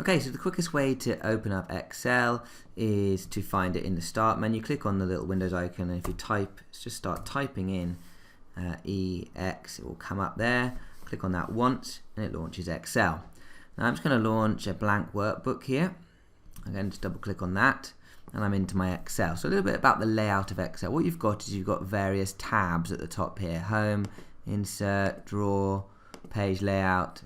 Okay, so the quickest way to open up Excel is to find it in the Start menu. Click on the little Windows icon, and if you type, just start typing in EX, it will come up there. Click on that once, and it launches Excel. Now I'm just going to launch a blank workbook here. Again, just double click on that, and I'm into my Excel. So a little bit about the layout of Excel. What you've got is you've got various tabs at the top here: Home, Insert, Draw, Page Layout,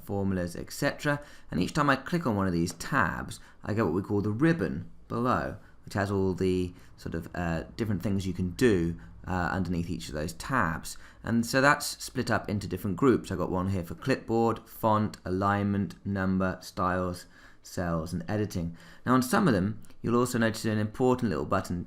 Formulas, etc. And each time I click on one of these tabs, I get what we call the ribbon below, which has all the sort of different things you can do underneath each of those tabs. And so that's split up into different groups. I've got one here for clipboard, font, alignment, number, styles, cells, and editing. Now on some of them, you'll also notice an important little button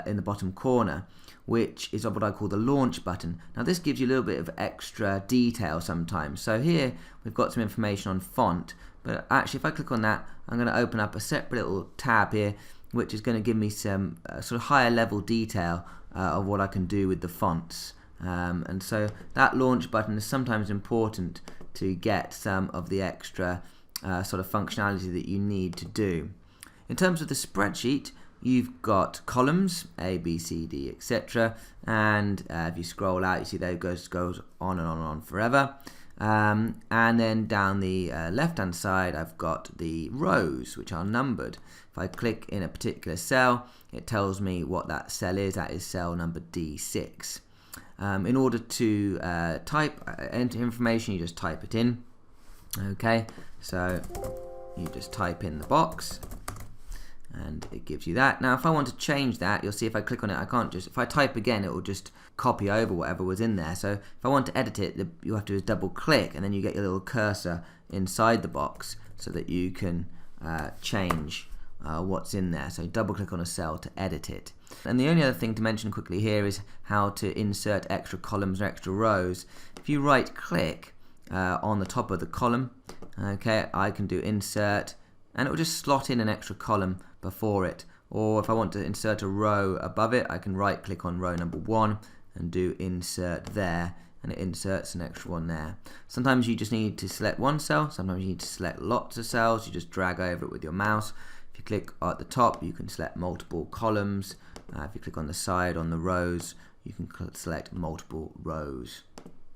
in the bottom corner, which is what I call the launch button. Now this gives you a little bit of extra detail sometimes. So here we've got some information on font, but actually if I click on that, I'm going to open up a separate little tab here, which is going to give me some sort of higher level detail of what I can do with the fonts. And so that launch button is sometimes important to get some of the extra sort of functionality that you need to do. In terms of the spreadsheet, you've got columns, A, B, C, D, etc. And if you scroll out, you see that it goes on and on and on forever. And then down the left-hand side, I've got the rows, which are numbered. If I click in a particular cell, it tells me what that cell is. That is cell number D6. In order to enter information, you just type it in. Okay, so you just type in the box, and it gives you that. Now if I want to change that, you'll see if I click on it, I can't just, if I type again, it will just copy over whatever was in there. So if I want to edit it, you have to just double click, and then you get your little cursor inside the box so that you can change what's in there. So double click on a cell to edit it. And the only other thing to mention quickly here is how to insert extra columns or extra rows. If you right click on the top of the column, okay, I can do insert, and it will just slot in an extra column before it. Or if I want to insert a row above it, I can right click on row number 1 and do insert there, and it inserts an extra one there. Sometimes you just need to select one cell, sometimes you need to select lots of cells. You just drag over it with your mouse. If you click at the top, you can select multiple columns. If you click on the side on the rows, you can select multiple rows.